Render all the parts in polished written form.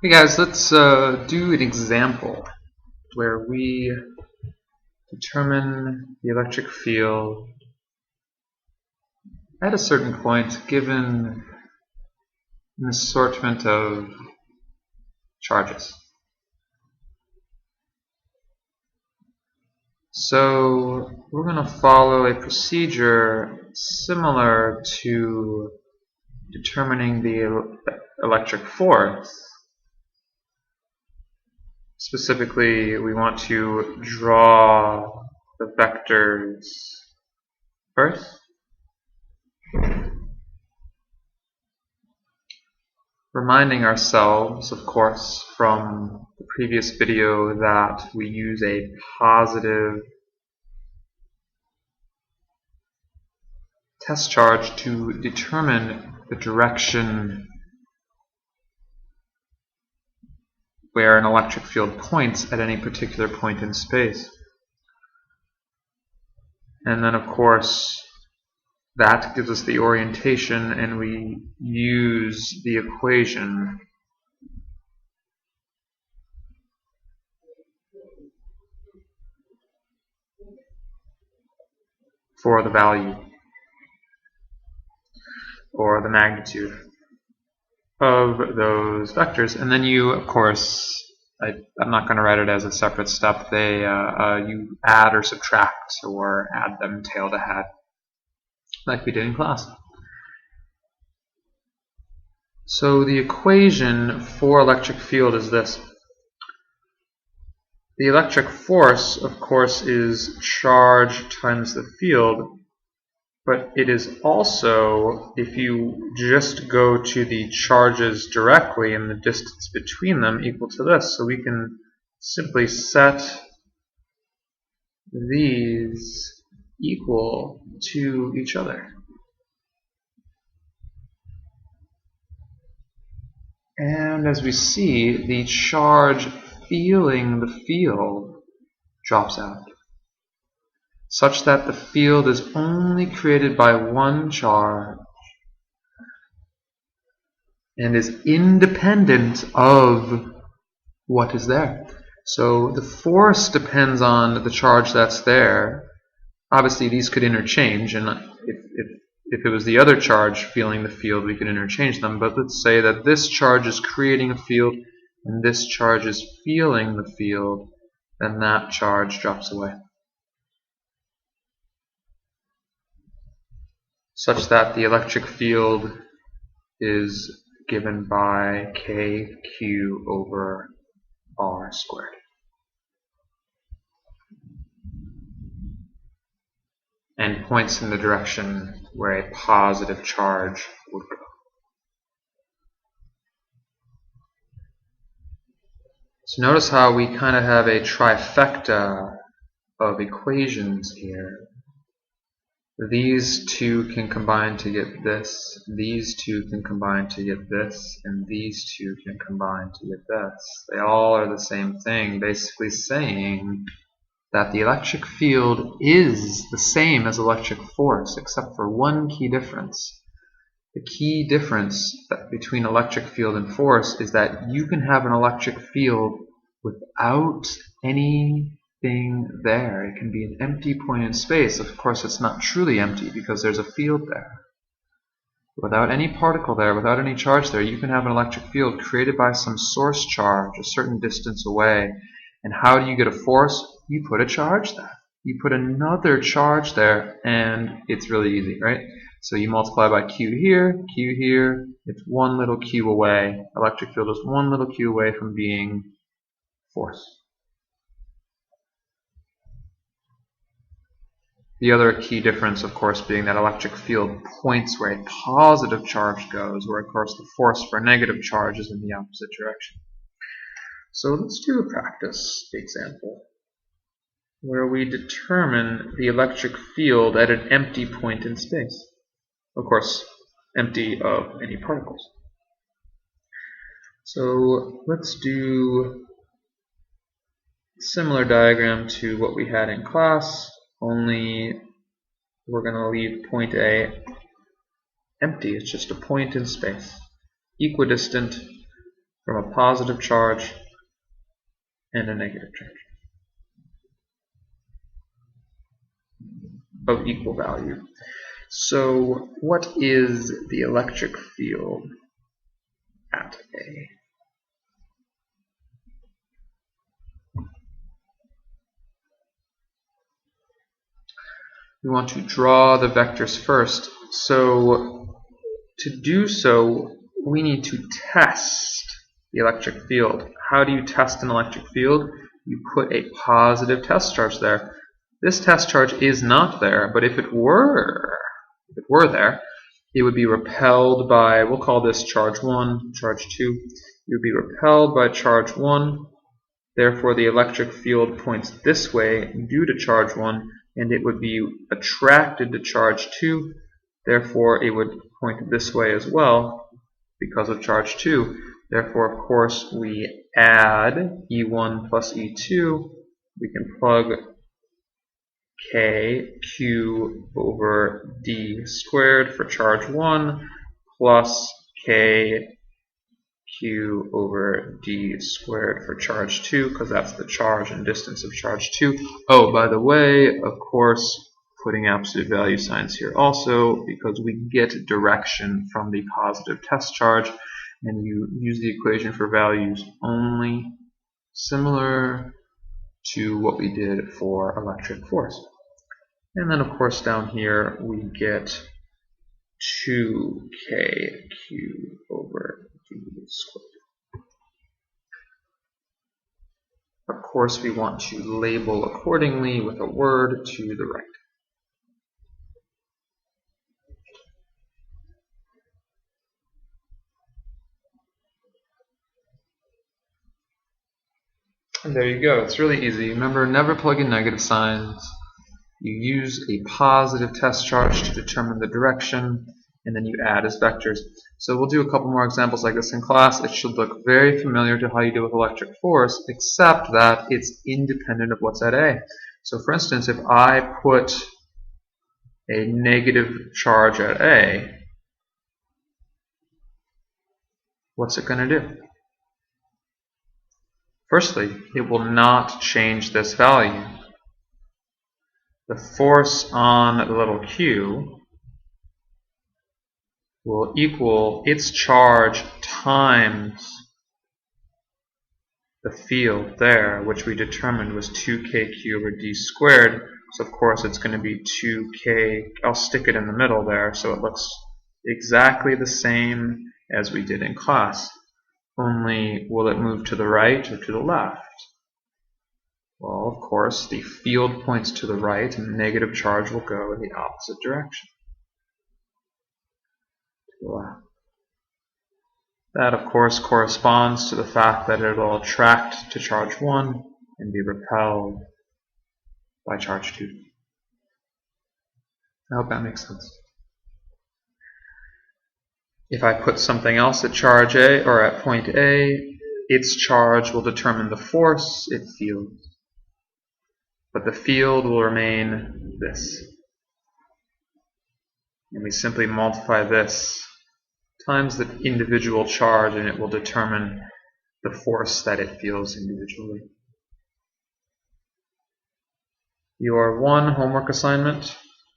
Hey guys, let's do an example where we determine the electric field at a certain point given an assortment of charges. So we're going to follow a procedure similar to determining the electric force. Specifically, we want to draw the vectors first. Reminding ourselves, of course, from the previous video that we use a positive test charge to determine the direction where an electric field points at any particular point in space. And then, of course, that gives us the orientation, and we use the equation for the value or the magnitude of those vectors. And then you, of course, I'm not going to write it as a separate step. You add or subtract or add them tail to head, like we did in class. So the equation for electric field is this. The electric force, of course, is charge times the field, but it is also, if you just go to the charges directly and the distance between them, equal to this. So we can simply set these equal to each other. And as we see, the charge feeling the field drops out, such that the field is only created by one charge and is independent of what is there. So the force depends on the charge that's there. Obviously these could interchange, and if it was the other charge feeling the field, we could interchange them. But let's say that this charge is creating a field and this charge is feeling the field, then that charge drops away, such that the electric field is given by kq over r squared. And points in the direction where a positive charge would go. So notice how we kind of have a trifecta of equations here. These two can combine to get this, these two can combine to get this, and these two can combine to get this. They all are the same thing, basically saying that the electric field is the same as electric force, except for one key difference. The key difference between electric field and force is that you can have an electric field without anything there. It can be an empty point in space. Of course, it's not truly empty because there's a field there. Without any particle there, without any charge there, you can have an electric field created by some source charge a certain distance away. And how do you get a force? You put a charge there. You put another charge there, and it's really easy, right? So you multiply by q here, it's one little q away. Electric field is one little q away from being force. The other key difference, of course, being that electric field points where a positive charge goes, where, of course, the force for a negative charge is in the opposite direction. So let's do a practice example where we determine the electric field at an empty point in space. Of course, empty of any particles. So let's do a similar diagram to what we had in class, only we're going to leave point A empty. It's just a point in space, equidistant from a positive charge and a negative charge of equal value. So what is the electric field at A? We want to draw the vectors first. So to do so, we need to test the electric field. How do you test an electric field? You put a positive test charge there. This test charge is not there, but if it were there, it would be repelled by, we'll call this charge 1, charge 2. It would be repelled by charge 1. Therefore, the electric field points this way due to charge 1, and it would be attracted to charge 2. Therefore, it would point this way as well because of charge 2. Therefore, of course, we add E1 plus E2. We can plug K Q over D squared for charge 1 plus K Q over D squared for charge 2, because that's the charge and distance of charge 2. Oh, by the way, of course, putting absolute value signs here also, because we get direction from the positive test charge, and you use the equation for values only, similar to what we did for electric force. And then, of course, down here we get 2kq over d squared. Of course, we want to label accordingly with a word to the right. And there you go. It's really easy. Remember, never plug in negative signs. You use a positive test charge to determine the direction, and then you add as vectors. So we'll do a couple more examples like this in class. It should look very familiar to how you deal with electric force, except that it's independent of what's at A. So for instance, if I put a negative charge at A, what's it going to do? Firstly, it will not change this value. The force on the little q will equal its charge times the field there, which we determined was 2kq over d squared. So of course it's going to be 2k, I'll stick it in the middle there so it looks exactly the same as we did in class. Only will it move to the right or to the left? Well, of course, the field points to the right and the negative charge will go in the opposite direction. To the left. That, of course, corresponds to the fact that it will attract to charge 1 and be repelled by charge 2. I hope that makes sense. If I put something else at charge A or at point A, its charge will determine the force it feels. But the field will remain this. And we simply multiply this times the individual charge, and it will determine the force that it feels individually. Your one homework assignment,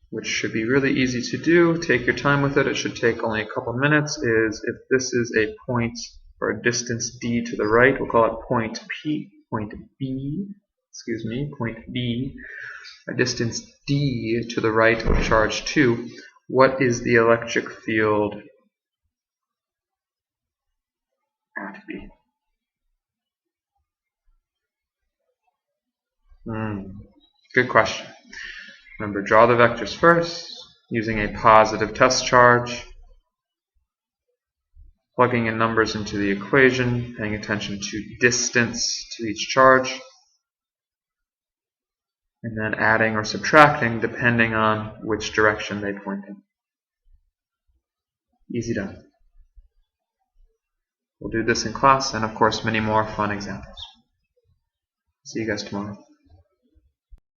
which should be really easy to do, take your time with it, it should take only a couple minutes, is if this is a point or a distance d to the right, we'll call it point B, a distance d to the right of charge 2, what is the electric field at B? Good question. Remember, draw the vectors first, using a positive test charge, plugging in numbers into the equation, paying attention to distance to each charge, and then adding or subtracting depending on which direction they point in. Easy done. We'll do this in class and of course many more fun examples. See you guys tomorrow.